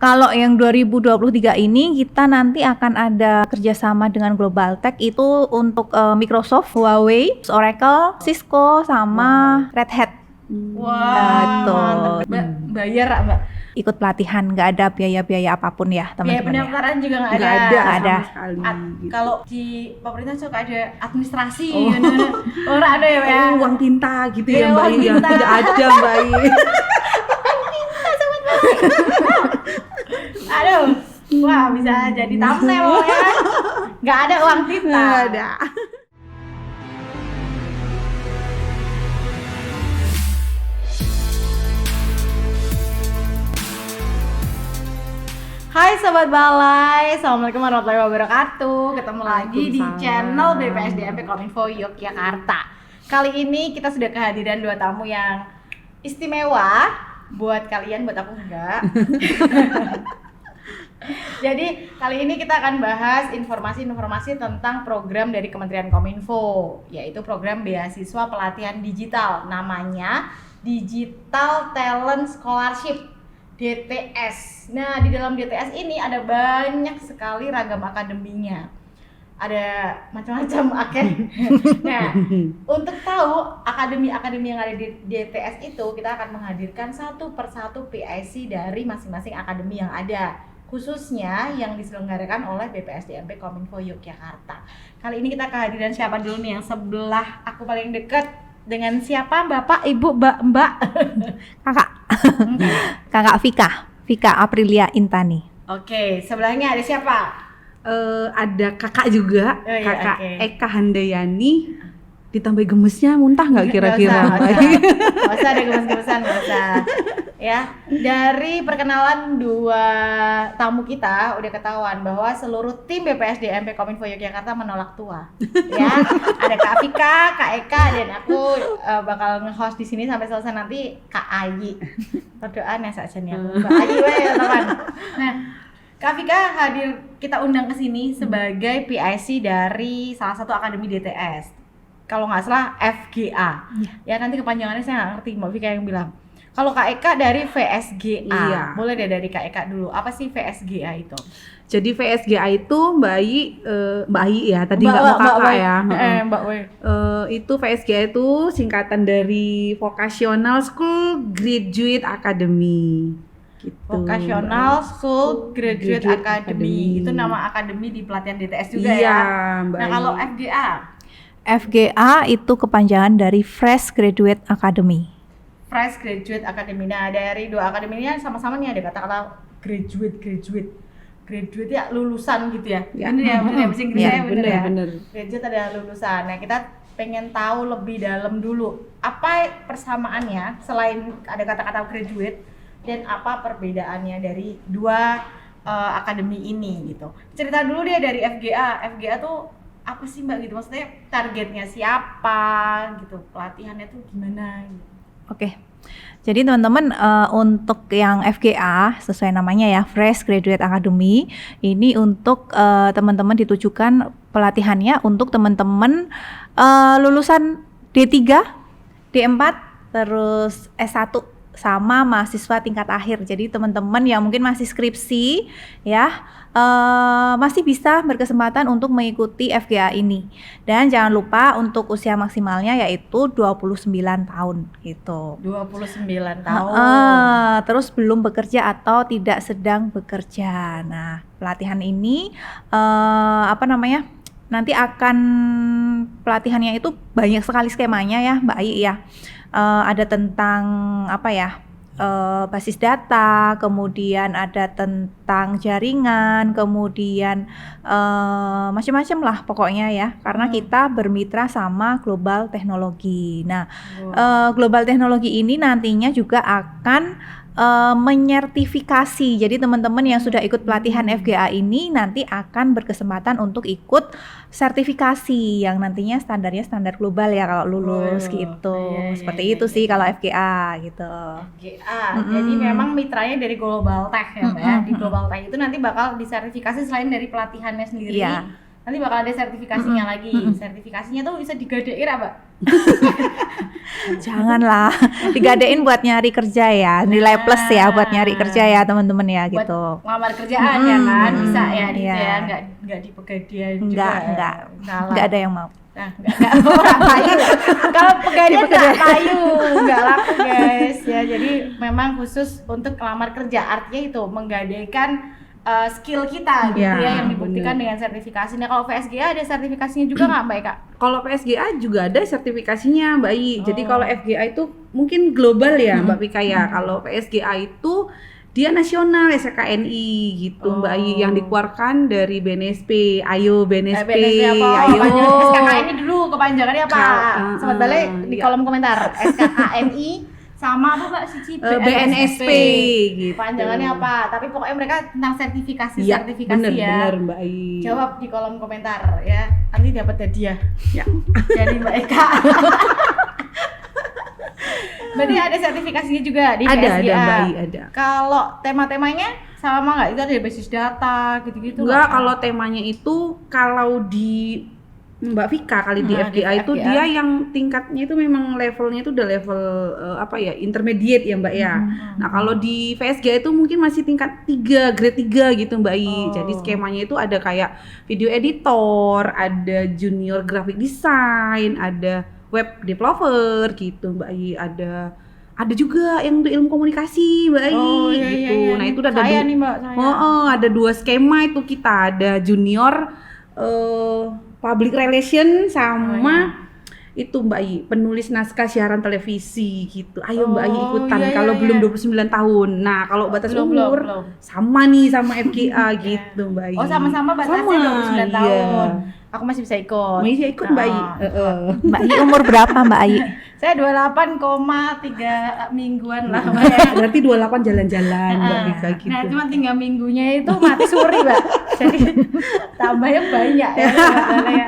Kalau yang 2023 ini kita nanti akan ada kerjasama dengan Global Tech itu untuk Microsoft, Huawei, Oracle, Cisco, sama Red Hat. Wah, mantap. Mbak, bayar Mbak? Ikut pelatihan, nggak ada biaya-biaya apapun ya Biaya teman-teman. pendaftaran juga nggak Nggak ada. ada Nggak ada. sama sekali. Gitu. Kalau di pemerintah suka ada administrasi, orang ada ya. Uang tinta gitu Iya, ya Mbak, uang yang tinta. tidak ada Mbak. Aduh, wah bisa jadi thumbnail ya. Nggak ada uang tinta. Nggak ada. Hai Sobat Balai, Assalamualaikum warahmatullahi wabarakatuh. Ketemu lagi di Waalaikumsalam. channel BPSDMP Kominfo Yogyakarta. Kali ini kita sudah kehadiran dua tamu yang istimewa. Buat kalian, buat aku enggak. Jadi kali ini kita akan bahas informasi-informasi tentang program dari Kementerian Kominfo, yaitu program beasiswa pelatihan digital, namanya Digital Talent Scholarship, DTS. Nah, di dalam DTS ini ada banyak sekali ragam akademinya. Ada macam-macam Nah, untuk tahu akademi-akademi yang ada di DTS itu, kita akan menghadirkan satu persatu PIC dari masing-masing akademi yang ada, khususnya yang diselenggarakan oleh BPSDMP Kominfo Yogyakarta. Kali ini kita kehadiran siapa dulu nih yang sebelah aku paling dekat? Dengan siapa? Bapak, Ibu, Mbak? Kakak. Kakak Vika Aprilia Intani. Oke, sebelahnya ada siapa? Ada kakak juga, Oh, iya, kakak oke. Eka Handayani. Ditambah gemesnya muntah nggak kira-kira Mbak? Nggak usah ada gemes-gemesan, nggak usah. Ya, dari perkenalan dua tamu kita udah ketahuan bahwa seluruh tim BPSDMP Kominfo Yogyakarta menolak tua. Ya, ada Kak Vika, Kak Eka, dan aku bakal nge-host di sini sampai selesai nanti Kak Ayi. Berdoa ya saja nih aku. Kak Ayi ya teman. Nah, Kak Vika hadir, kita undang ke sini sebagai PIC dari salah satu akademi DTS. Kalau nggak salah FGA. Ya nanti kepanjangannya saya nggak ngerti, Mbak Vika yang bilang. Kalau Kak Eka dari VSGA. Iya. Boleh deh dari Kak Eka dulu. Apa sih VSGA itu? Jadi VSGA itu Mbak Ayi ya, tadi Mbak nggak mau kakak Wei. ya. Mbak Wei. Itu VSGA itu singkatan dari Vocational School Graduate Academy. Gitu. Vocational School Graduate Graduate Academy. Academy. Itu nama akademi di pelatihan DTS juga Iya, ya. Mbak Nah, Ayi. kalau FGA? FGA itu kepanjangan dari Fresh Graduate Academy. Fresh Graduate Academy. Nah, dari dua akademi ini sama-sama nih ada kata-kata graduate ya lulusan gitu ya. Ya. Bener ya, bener ya, bahasa Inggrisnya Iya, ya, bener ya. bener. Graduate ada lulusan. Nah, kita pengen tahu lebih dalam dulu apa persamaannya selain ada kata-kata graduate, dan apa perbedaannya dari dua akademi ini gitu. Cerita dulu deh dari FGA. FGA tuh apa sih Mbak gitu? Maksudnya targetnya siapa gitu? Pelatihannya tuh gimana gitu. Oke. Jadi teman-teman untuk yang FGA sesuai namanya ya, Fresh Graduate Academy, ini untuk teman-teman ditujukan pelatihannya untuk teman-teman lulusan D3, D4, terus S1 sama mahasiswa tingkat akhir. Jadi teman-teman yang mungkin masih skripsi ya masih bisa berkesempatan untuk mengikuti FGA ini. Dan jangan lupa untuk usia maksimalnya yaitu 29 tahun gitu. 29 tahun. Terus belum bekerja atau tidak sedang bekerja. Nah, pelatihan ini nanti akan pelatihannya itu banyak sekali skemanya ya Mbak Ayi ya. Ada tentang basis data, kemudian ada tentang jaringan, kemudian macam-macam lah pokoknya ya, karena kita bermitra sama Global Teknologi. Nah, Global Teknologi ini nantinya juga akan menyertifikasi. Jadi teman-teman yang sudah ikut pelatihan FGA ini nanti akan berkesempatan untuk ikut sertifikasi yang nantinya standarnya standar global ya kalau lulus gitu. Iya, Seperti iya, itu iya. sih kalau FGA gitu. FGA. Jadi memang mitranya dari Global Tech ya Mbak ya. Di Global Tech itu nanti bakal disertifikasi selain dari pelatihannya sendiri. Iya. Nanti bakal ada sertifikasinya lagi. Sertifikasinya tuh bisa digadein apa? Janganlah digadein buat nyari kerja ya, nilai plus ya buat nyari kerja ya teman-teman ya Buat gitu. ngelamar kerjaan ya kan, bisa ya gitu Iya. ya, nggak di pegadaian juga. Enggak ada yang mau. Nah, nggak orang payu. Kalau pegadaian nggak payu, nggak laku guys ya. Jadi memang khusus untuk kelamar kerja, artinya itu menggadaikan skill kita gitu Ya, ya, yang dibuktikan bener. dengan sertifikasi. Nah kalau VSGA ada sertifikasinya juga nggak Mbak Eka? Kalau PSGA juga ada sertifikasinya Mbak I. Jadi Oh. kalau FGA itu mungkin global ya Mbak Pika ya. Kalau PSGA itu dia nasional SKKNI gitu Mbak I, yang dikeluarkan dari BNSP. Ayo BNSP, BNSP apa? ayo. SKKN ini dulu kepanjangannya apa? Sobat balik di ya. kolom komentar. SKKNI sama apa Mbak Cici? BNSP gitu. Panjangannya apa? Tapi pokoknya mereka tentang sertifikasi Iya, sertifikasi ya. bener Mbak I. Jawab di kolom komentar ya. Nanti dapat hadiah. Ya. Dari Mbak Eka. Berarti ada sertifikasinya juga di Ada PSGA. Mbak I, ada. Kalau tema-temanya sama nggak? Itu ada basis data gitu-gitu. Enggak, kalau temanya itu kalau di Mbak Vika kali di Nah, di FGA itu FGA. dia yang tingkatnya itu memang levelnya itu udah level apa ya, intermediate ya Mbak ya. Nah, kalau di VSGA itu mungkin masih tingkat 3, grade 3 gitu Mbak I. Oh. Jadi skemanya itu ada kayak video editor, ada junior graphic design, ada web developer gitu Mbak I, ada juga yang untuk ilmu komunikasi Mbak I Oh iya, gitu. iya, iya. Nah, itu udah ada Saya nih Mbak, saya. ada 2 skema itu kita, ada junior public relation sama itu Mbak I, penulis naskah siaran televisi gitu. Ayo Mbak I Oh, ikutan iya, kalau iya, belum iya. 29 tahun. Nah, kalau batas Belum, umur belum. sama nih sama FGA gitu Mbak I. Oh sama-sama batasnya 29 tahun. Iya. Aku masih bisa ikut. Masih ikut Mbak I. Ah. Mbak Ai umur berapa Mbak Ai? Saya 28,3 mingguan lah Mbak ya. Berarti 28 jalan-jalan Mbak Vika gitu. Nah cuma 3 minggunya itu mati suri Mbak. Jadi tambahnya banyak ya. Ya.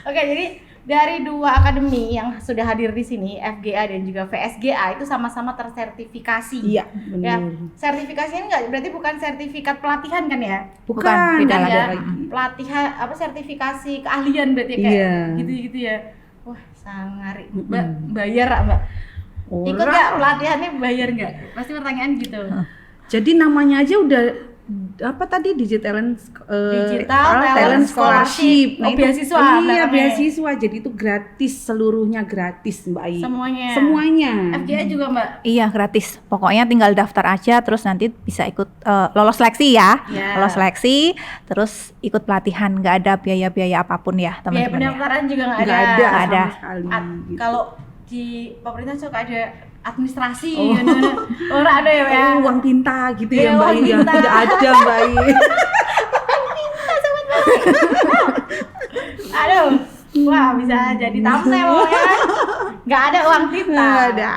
Oke jadi dari 2 akademi yang sudah hadir di sini, FGA dan juga VSGA itu sama-sama tersertifikasi. Iya, Ya, benar. sertifikasinya enggak berarti bukan sertifikat pelatihan kan ya? Bukan, beda ada ya. lagi. Pelatihan apa sertifikasi keahlian berarti kayak Iya. gitu-gitu ya. Wah, sangari. Mm-mm. Mbak, bayar ah, Mbak? Ikut Orang. nggak pelatihannya, bayar nggak? Pasti pertanyaan gitu. Jadi namanya aja udah apa tadi Digital Talent Scholarship. Oh, itu- beasiswa Iya, belakangnya. beasiswa. Jadi itu gratis, seluruhnya gratis Mbak I. Semuanya. Semuanya. FGA juga Mbak. Iya gratis. Pokoknya tinggal daftar aja terus nanti bisa ikut lolos seleksi ya. Ya. Lolos seleksi terus ikut pelatihan, nggak ada biaya-biaya apapun ya Biaya teman-teman ya. pendaftaran juga nggak Nggak ada. ada, Nggak ada. sama sekali. gitu. Kalau di pemerintah suka ada administrasi, Oh. orang ada ya Mbak ya. Uang tinta gitu Iya, ya Mbak uang I. Ya, tinta. tidak ada Mbak I. Aduh, wah bisa jadi thumbnail ya. Nggak ada uang tinta. Nggak ada.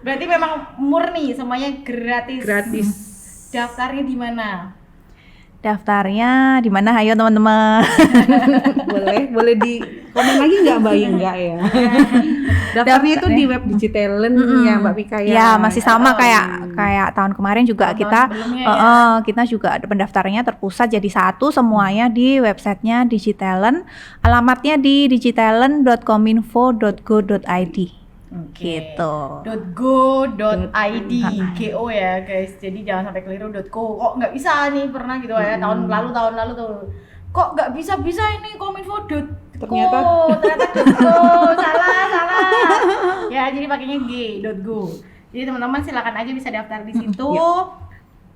Berarti memang murni semuanya gratis. Gratis. Daftarnya di mana? Daftarnya di mana? Ayo teman-teman. boleh di komen lagi nggak Mbak I? Enggak ya. Daftarnya itu di web Digitalen ya Mbak Pika ya. Ya masih sama Oh. kayak tahun kemarin juga Tahun kita sebelumnya ya. kita juga ada pendaftarannya terpusat jadi satu semuanya di websitenya Digitalent, alamatnya di digitalent.kominfo.go.id. Gitu. .go.id go ya guys, jadi jangan sampai keliru .co. Kok nggak bisa nih, pernah gitu ya tahun lalu tuh kok nggak bisa ini kominfo Ternyata. .go salah ya, jadi pakainya .go. Jadi teman-teman silakan aja bisa daftar di situ,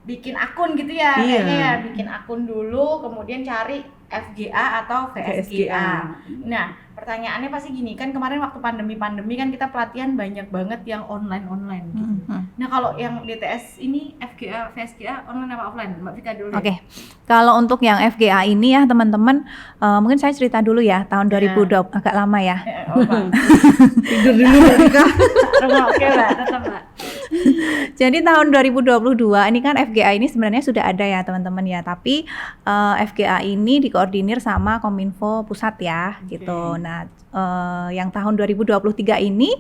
bikin akun gitu ya, Iya. kayaknya ya bikin akun dulu kemudian cari FGA atau VSGA. Nah, pertanyaannya pasti gini, kan kemarin waktu pandemi kan kita pelatihan banyak banget yang online gitu. Nah, kalau yang DTS ini FGA, VSGA online apa offline? Mbak Vika dulu. Oke, kalau untuk yang FGA ini ya teman-teman, mungkin saya cerita dulu ya tahun 2020 agak lama ya. Tidur dulu Mbak Pika. Oke, Mbak, tetap Mbak. Jadi tahun 2022 ini kan FGA ini sebenarnya sudah ada ya teman-teman ya, tapi FGA ini dikoordinir sama Kominfo Pusat ya gitu. Nah yang tahun 2023 ini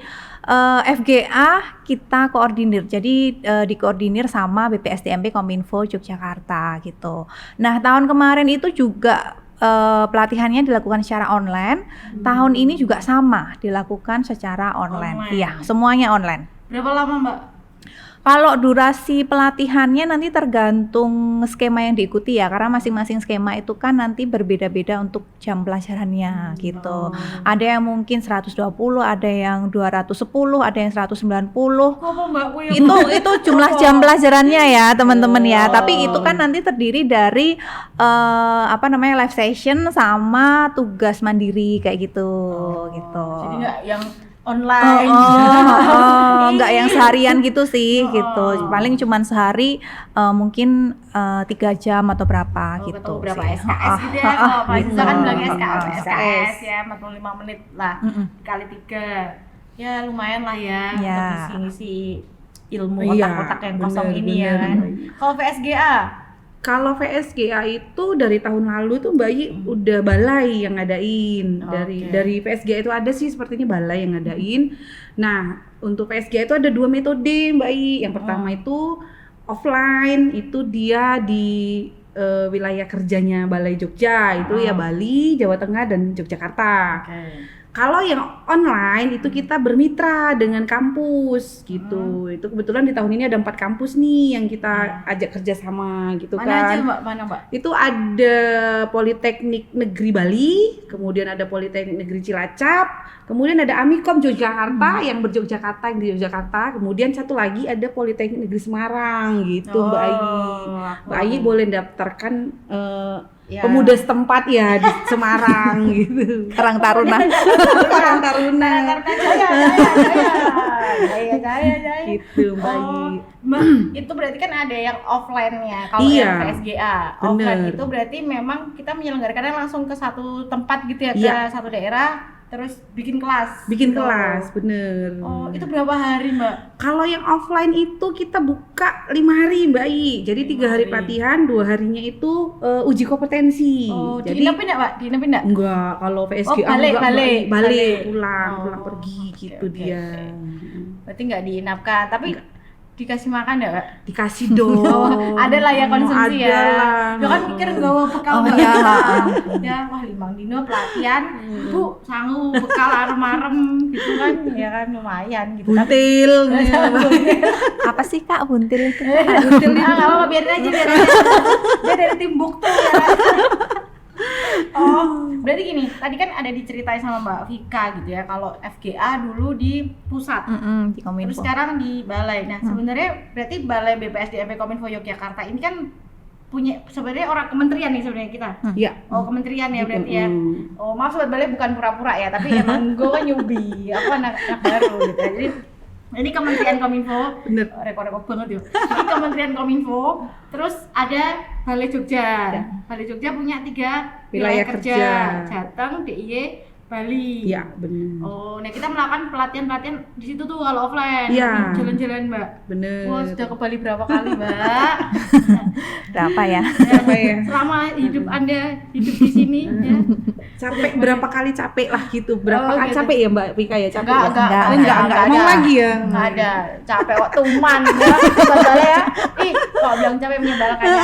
FGA kita koordinir, jadi dikoordinir sama BPSDMP Kominfo Yogyakarta gitu. Nah tahun kemarin itu juga pelatihannya dilakukan secara online. Tahun ini juga sama dilakukan secara online. Online. Iya, semuanya online. Berapa lama Mbak? Kalau durasi pelatihannya nanti tergantung skema yang diikuti ya, karena masing-masing skema itu kan nanti berbeda-beda untuk jam pelajarannya gitu. Ada yang mungkin 120, ada yang 210, ada yang 190. Apa Mbak? Itu jumlah jam pelajarannya ya teman-teman ya. Oh. Tapi itu kan nanti terdiri dari live session sama tugas mandiri kayak gitu gitu. Jadi nggak yang online. Nggak yang seharian gitu sih gitu. Paling cuman sehari mungkin 3 jam atau berapa gitu. Ketemu berapa sih. SKS gitu ya. Kalau Gitu. mahasiswa kan bilang SKS SKS. ya 45 menit lah kali 3. Ya lumayan lah ya Ya. untuk ngisi ilmu Iya, otak-otak yang kosong bener, ini ya bener. kan. Kalau VSGA Kalau VSGA itu dari tahun lalu tuh Mbak Yi udah balai yang ngadain. Oke. Dari VSGA itu ada sih sepertinya balai yang ngadain. Nah, untuk VSGA itu ada 2 metode Mbak Yi. Yang pertama itu offline, itu dia di wilayah kerjanya Balai Jogja, itu ya Bali, Jawa Tengah dan Yogyakarta. Kalau yang online itu kita bermitra dengan kampus gitu. Itu kebetulan di tahun ini ada 4 kampus nih yang kita ajak kerjasama gitu mana aja kan. Mbak? Mana Mbak? Itu ada Politeknik Negeri Bali, kemudian ada Politeknik Negeri Cilacap, kemudian ada Amikom Yogyakarta yang berJogjakarta yang di Yogyakarta, kemudian satu lagi ada Politeknik Negeri Semarang gitu Mbak Ayi. Mbak Ayi boleh daftarkan pemuda setempat ya di Semarang gitu. Karang Taruna. Karang Taruna. Jaya. Gitu Mbak Ayi. Mbak, itu berarti kan ada yang offline-nya. Kalau Iya, yang VSGA, offline bener. itu berarti memang kita menyelenggarakannya langsung ke satu tempat gitu ya, Iya. ke satu daerah, terus bikin kelas. Bikin gitu. kelas, bener. Oh, itu berapa hari Mbak? Kalau yang offline itu kita buka 5 hari Mbak I. Jadi 3 hari pelatihan, 2 harinya itu uji kompetensi. Oh, Jadi diinapin enggak Mbak? Diinapin enggak? enggak, kalau PSGA balik, enggak, balik. Mbak I. Balik, Oh. pulang pergi gitu Oke, dia. Berarti nggak diinapkan, tapi dikasih makan enggak Mbak? Dikasih dong. Ada lah ya konsumsi ya. Adalah. Yo kan mikir gawa bekal Oh, Mbak. iya, Ya, wah 5 dino pelatihan, Bu, sanggup bekal arem-arem gitu kan. Ya kan lumayan gitu. Buntil. Apa sih Kak buntil itu? Buntil enggak apa-apa biarin aja biarin aja. Dia dari Timbuk tuh ya kan. Oh, berarti gini, tadi kan ada diceritain sama Mbak Vika gitu ya, kalau FGA dulu di pusat. Di Kominfo. Terus sekarang di balai. Nah, sebenarnya berarti Balai BPSDMP Kominfo Yogyakarta ini kan punya sebenarnya orang kementerian nih sebenarnya kita. Iya. Oh, kementerian ya berarti ya. Oh, maaf sobat balai bukan pura-pura ya, tapi emang gue kan newbie. Aku anak baru gitu ya. Jadi ini Kementerian Kominfo. Bener. Rekor-rekor banget ya. Ini Kementerian Kominfo, terus ada Balai Jogja. Balai Jogja punya 3 wilayah kerja. Jateng, DIY, Bali. Iya, bener. Oh, nah kita melakukan pelatihan-pelatihan di situ tuh kalau offline. Iya. Jalan-jalan, Mbak. Bener. Wah, sudah ke Bali berapa kali, Mbak? Berapa ya? Apa ya? Selama hidup Anda hidup di sini ya. Capek berapa kali capek lah gitu. Berapa Oh, kali gitu. capek ya Mbak Vika ya? Capek Enggak, ya? enggak, enggak. Emang ada. lagi ya? Enggak ada. Capek kok tuman ya. Soalnya ya. Ih, kalau bilang capek menyebalkan ya.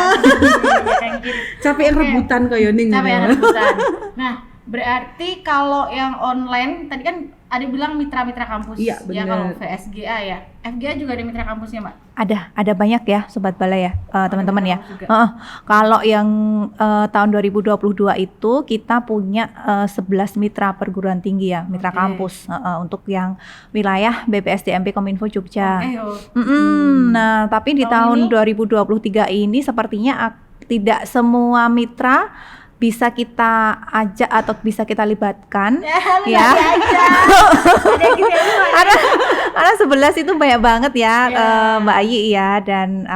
Kayak gini. Capek yang Oke. rebutan kayak ning. Capek yang rebutan. Nah, berarti kalau yang online tadi kan ada bilang mitra-mitra kampus. Iya, Ya bener. kalau VSGA ya. FGA juga ada mitra kampusnya, Mbak. Ada banyak ya Sobat Balai ya, teman-teman ya. Juga. Kalau yang tahun 2022 itu kita punya 11 mitra perguruan tinggi ya, mitra Oke. kampus untuk yang wilayah BPSDMP Kominfo Jogja. Oh. Nah, tapi di Tahun tahun 2023 ini sepertinya tidak semua mitra bisa kita ajak atau bisa kita libatkan. Ya. Ada gitu ya. Karena 11 itu banyak banget ya, Iya. Mbak Ayi ya, dan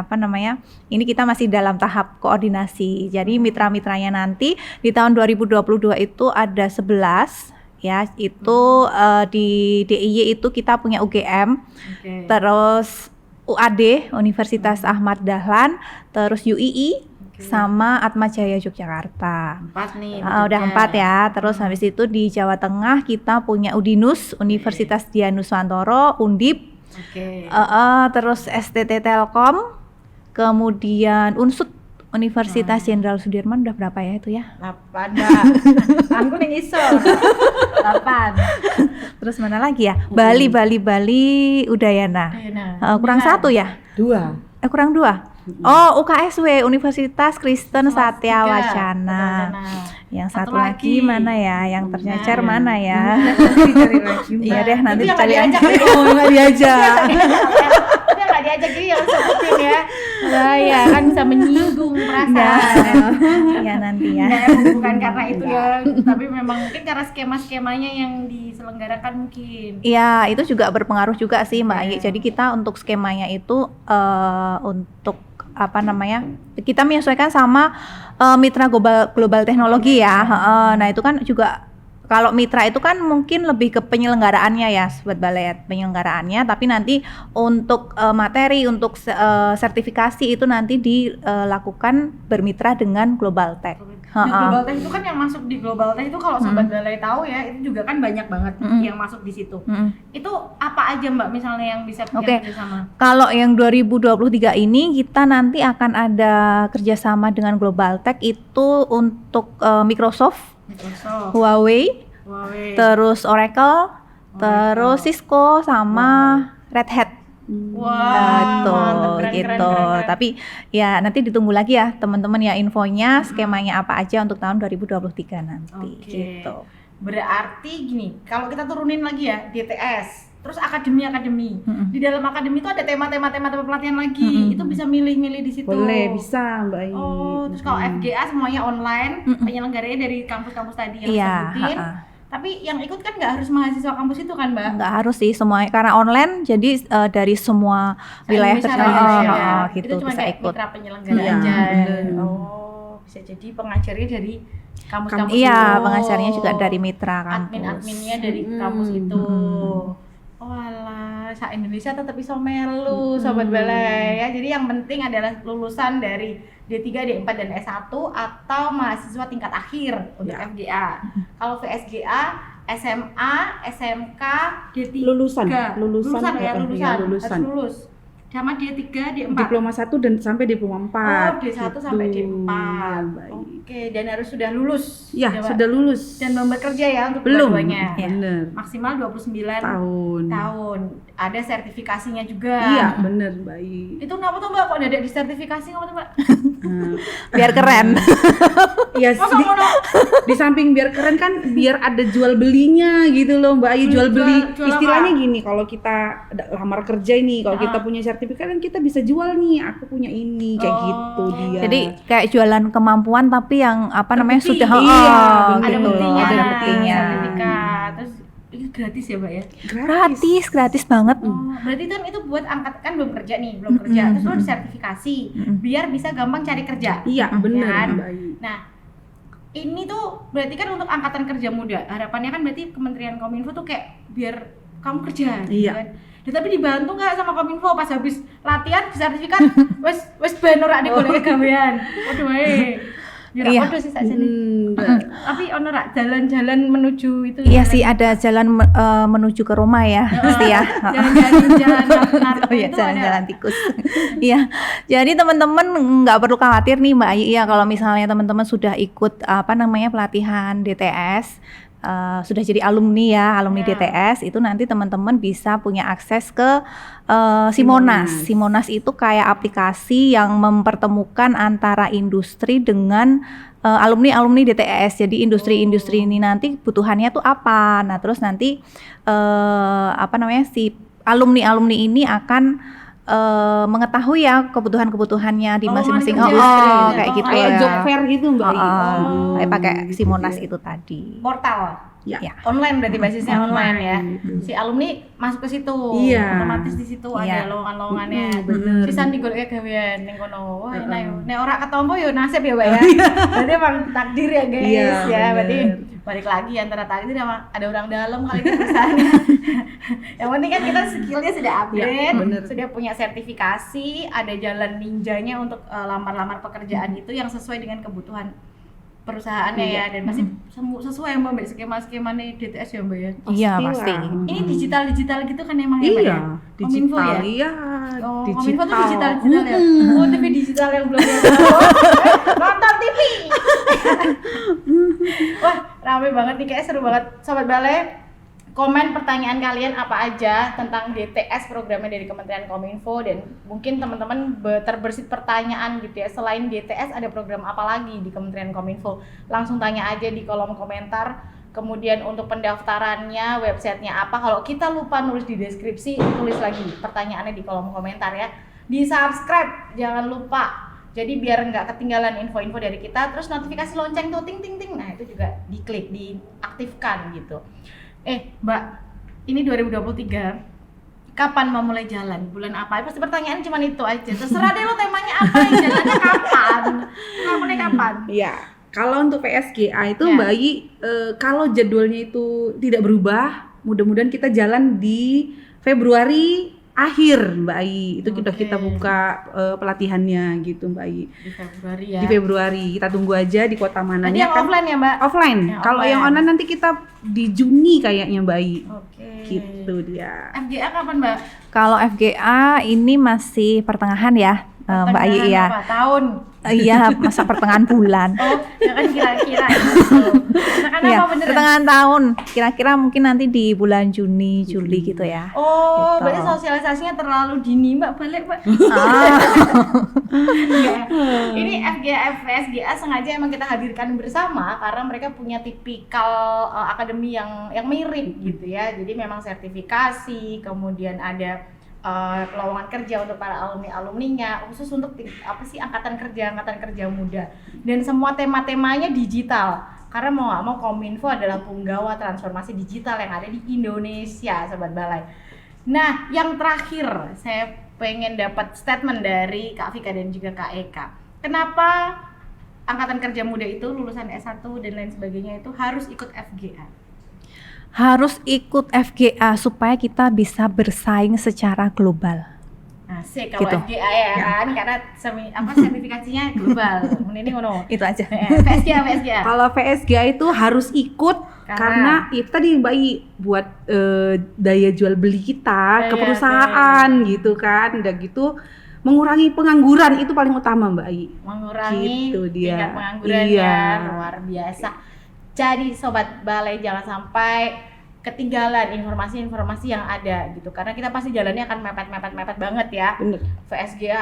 ini kita masih dalam tahap koordinasi. Jadi mitra-mitranya nanti di tahun 2022 itu ada 11 ya, itu di DIY itu kita punya UGM, Oke. terus UAD Universitas Ahmad Dahlan, terus UII sama Atmajaya Yogyakarta. 4 nih. di Udah Jogja. 4 ya. Terus habis itu di Jawa Tengah kita punya Udinus, Universitas Dianuswantoro, Undip, Oke. terus STT Telkom, kemudian Universitas Jenderal Sudirman udah berapa ya itu ya? 8 Mbak. Aku ning iso. 8. Terus mana lagi ya? Bali Udayana. Kurang 1 ya? 2. Kurang 2. Oh, UKSW, Universitas Kristen Satya Tiga. Wacana. Yang Satu satu lagi lagi. mana ya? Yang tercecer mana ya? Cari lagi. Iya deh, nanti Itu yang cari nggak aja. diajak. Oh, nggak diajak. Dia nggak diajak gini yang sebutin ya. Bahaya kan bisa menyinggung perasaan. Ya nanti ya. Ya, bukan karena itu ya, tapi memang mungkin karena skema-skemanya yang diselenggarakan mungkin. Iya, itu juga berpengaruh juga sih Mbak Ayi. Jadi kita untuk skemanya itu untuk apa namanya? Kita menyesuaikan sama mitra global teknologi ya. Nah, itu kan juga kalau mitra itu kan mungkin lebih ke penyelenggaraannya ya, Sobat Balet, penyelenggaraan,nya, tapi nanti untuk materi, untuk sertifikasi itu nanti dilakukan bermitra dengan Global Tech. Nah, Global Tech itu kan yang masuk di Global Tech itu kalau Sobat Balai tahu ya, itu juga kan banyak banget yang masuk di situ. Itu apa aja Mbak misalnya yang bisa Oke. kerjasama? Kalau yang 2023 ini kita nanti akan ada kerjasama dengan Global Tech itu untuk Microsoft, Huawei, terus Oracle, terus Cisco sama Red Hat. Wah, mantep, keren, gitu. keren. Tapi ya nanti ditunggu lagi ya teman-teman ya infonya, skemanya apa aja untuk tahun 2023 nanti. Oke. Gitu. Berarti gini, kalau kita turunin lagi ya DTS, terus akademi, di dalam akademi itu ada tema-tema pelatihan lagi, itu bisa milih-milih di situ. Boleh, bisa Mbak Ayi. Oh, terus kalau FGA semuanya online, penyelenggaranya dari kampus-kampus tadi yang Iya, sebutin. Tapi yang ikut kan nggak harus mahasiswa kampus itu kan, Mbak? Nggak harus sih semuanya karena online, jadi dari semua wilayah Indonesia tersedia ya. gitu Itu cuma bisa kayak ikut. mitra penyelenggara Iya, aja. bener. Oh, bisa jadi pengajarnya dari kampus-kampus Iya, itu. pengajarnya juga dari mitra kampus. Admin-adminnya dari kampus itu. Oh alah, Indonesia tetap iso melu Sobat Balai ya. Jadi yang penting adalah lulusan dari D3, D4 dan S1 atau mahasiswa tingkat akhir untuk Ya. FGA. Kalau VSGA, SMA, SMK, D3. Lulusan ya, lulusan. lulusan. Harus lulus. Sama D3, D4. Diploma 1 dan sampai diploma 4. Oh, D1 sampai D4. Oke, dan harus sudah lulus. Ya, Mbak. sudah lulus. Dan belum bekerja ya untuk Belum. dua-duanya. Ya. Bener. Maksimal 29 Tahun. Ada sertifikasinya juga. Iya, bener Mbak Ayi. Itu kenapa tuh Mbak? Kok ada di sertifikasi kenapa tuh Mbak? Biar keren. Iya, Masa ngono? di samping biar keren kan biar ada jual belinya gitu loh Mbak Ayi, jual beli. jual apa? Istilahnya gini, kalau kita lamar kerja ini, kalau kita punya sertifikat kan kita bisa jual nih, aku punya ini kayak gitu dia. Jadi kayak jualan kemampuan tapi yang apa namanya Terbukti. sudah Iya, Ada gitu. buktinya. ada buktinya. Sertifikat. Terus itu gratis ya Mbak ya? Gratis banget. Oh, berarti kan itu buat angkat kan belum kerja nih, belum kerja. Terus lu ada sertifikasi biar bisa gampang cari kerja. Iya, bener Kan? Mbak Ayi. Nah, ini tuh berarti kan untuk angkatan kerja muda. Harapannya kan berarti Kementerian Kominfo tuh kayak biar kamu kerja gitu Iya. kan. Ya, tapi dibantu nggak sama Kominfo pas habis latihan sertifikat wes ben ora digoleki gawean. Waduh ya Iya. waduh sih sakjane. Tapi ono rak jalan-jalan menuju itu. Iya sih ada jalan menuju ke Roma ya pasti ya. Jalan-jalan Naruto Oh iya, itu jalan-jalan ada. tikus. Iya. Jadi teman-teman nggak perlu khawatir nih Mbak Ayi ya kalau misalnya teman-teman sudah ikut apa namanya pelatihan DTS, sudah jadi alumni ya, alumni Ya. DTS itu nanti teman-teman bisa punya akses ke Simonas. Simonas itu kayak aplikasi yang mempertemukan antara industri dengan alumni DTS. Jadi industri-industri ini nanti kebutuhannya tuh apa. Nah, terus nanti apa namanya si alumni ini akan mengetahui ya kebutuhannya di masing-masing lowongan kerja. kayak gitu Kayak ya. job fair gitu Mbak Ayi. Kayak pakai gitu Simonas ya. itu tadi. Portal. Ya. Ya. Online berarti basisnya online ya. gitu. Si alumni masuk ke situ. Iya. Otomatis di situ Iya. ada lowongan-lowongannya. bener. Sisan digoleki gawean ning kono. Wah, enak yo. Nek ora ketompo yo nasib ya, Mbak ya. Berarti emang takdir ya, guys. Iya, Ya, berarti bener. balik lagi antara takdir sama ada orang dalam kali di perusahaannya. Yang penting kan kita skillnya sudah upgrade, Iya, bener. sudah punya sertifikasi, ada jalan ninjanya untuk lamar-lamar pekerjaan itu yang sesuai dengan kebutuhan perusahaannya ya, dan pasti sesuai yang Mbak skema-skema nih DTS ya Mbak ya. Iya Pastilah. pasti. Ini digital gitu kan emang ya Mbak Iya, ya? Kominfo digital ya? iya. Oh, Kominfo tuh digital ya? Oh, TV digital yang belum ada. banget nih, kayak seru banget. Sobat Balai, komen pertanyaan kalian apa aja tentang DTS programnya dari Kementerian Kominfo, dan mungkin teman-teman terbersit pertanyaan gitu ya, selain DTS ada program apa lagi di Kementerian Kominfo, langsung tanya aja di kolom komentar. Kemudian untuk pendaftarannya, websitenya apa, kalau kita lupa nulis di deskripsi, tulis lagi pertanyaannya di kolom komentar ya. Di subscribe jangan lupa, jadi biar nggak ketinggalan info-info dari kita. Terus notifikasi lonceng tuh ting ting ting, nah itu juga diklik, diaktifkan gitu. Mbak, ini 2023, kapan mau mulai jalan? Bulan apa? Pasti pertanyaan cuma itu aja. Terserah deh lo temanya apa, yang jalannya kapan? Mulai kapan? Iya. Kalau untuk PSGA itu Ya. Mbak Ayi, kalau jadwalnya itu tidak berubah, mudah-mudahan kita jalan di Februari akhir Mbak Ayi. Itu Oke. kita buka pelatihannya gitu Mbak Ayi. Di Februari ya. Di Februari. Kita tunggu aja di kota Tadi mananya yang kan. offline ya Mbak? Offline. Yang Kalau yang offline. online nanti kita di Juni kayaknya Mbak Ayi. Oke. Gitu dia. FGA kapan Mbak? Kalau FGA ini masih pertengahan ya, Mbak Ayi Pertengahan ya. apa? Tahun? Iya, masa pertengahan bulan. Oh, ya kan kira-kira gitu. Nah, Iya, apa beneran? pertengahan tahun. Kira-kira mungkin nanti di bulan Juni, Juli gitu ya. Oh, Gitu. berarti sosialisasinya terlalu dini Mbak, balik Mbak. Ah, Enggak. Ini FGA, FSGA sengaja emang kita hadirkan bersama karena mereka punya tipikal akademi yang mirip gitu ya. Jadi memang sertifikasi, kemudian ada lowongan kerja untuk para alumni-alumninya, khusus untuk angkatan kerja muda. Dan semua tema-temanya digital. Karena mau nggak mau Kominfo adalah punggawa transformasi digital yang ada di Indonesia, Sobat Balai. Nah, yang terakhir saya pengen dapat statement dari Kak Vika dan juga Kak Eka. Kenapa angkatan kerja muda itu lulusan S1 dan lain sebagainya itu harus ikut FGA? harus ikut FGA supaya kita bisa bersaing secara global. Asik kalau Gitu. FGA ya kan, karena sertifikasinya global. Ini ngono. Itu aja. FSGA. Kalau VSGA itu harus ikut karena itu tadi Mbak I buat daya jual beli kita ke Iya, perusahaan gitu kan, udah gitu mengurangi pengangguran itu paling utama Mbak I. Mengurangi Gitu dia. tingkat pengangguran Iya. ya, luar biasa. Jadi Sobat Balai jangan sampai ketinggalan informasi-informasi yang ada gitu, karena kita pasti jalannya akan mepet banget ya. Bener. VSGA,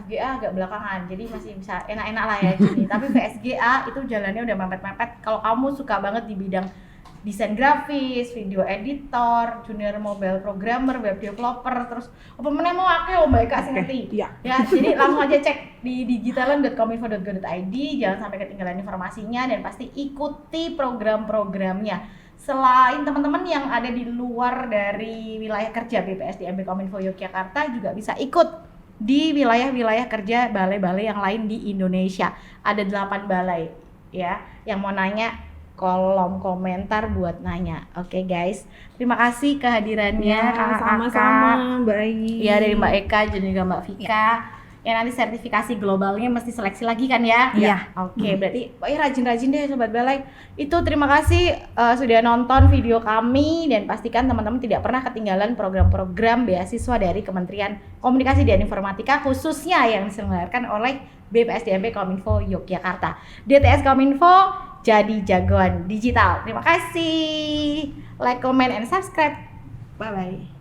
FGA agak belakangan, jadi masih bisa enak-enak lah ya Juni. Tapi VSGA itu jalannya udah mepet-mepet. Kalau kamu suka banget di bidang desain grafis, video editor, junior mobile programmer, web developer, terus apa meneh mau akeh Mbak Eka sing ngerti. Iya. Ya, jadi langsung aja cek di digitalan.kominfo.go.id, jangan sampai ketinggalan informasinya, dan pasti ikuti program-programnya. Selain teman-teman yang ada di luar dari wilayah kerja BPSDMB Kominfo Yogyakarta juga bisa ikut di wilayah-wilayah kerja balai-balai yang lain di Indonesia. Ada 8 balai ya. Yang mau nanya, kolom komentar buat nanya. Oke guys, terima kasih kehadirannya Kakak-kakak. sama-sama Mbak I. Ya, dari Mbak Eka dan juga Mbak Vika. Ya nanti sertifikasi globalnya mesti seleksi lagi kan ya? Iya. Oke, berarti rajin-rajin deh Sobat Balai. Itu terima kasih sudah nonton video kami, dan pastikan teman-teman tidak pernah ketinggalan program-program beasiswa dari Kementerian Komunikasi dan Informatika, khususnya yang diselenggarakan oleh BPSDMB Kominfo Yogyakarta. DTS Kominfo, jadi jagoan digital. Terima kasih. Like, comment, and subscribe. Bye-bye.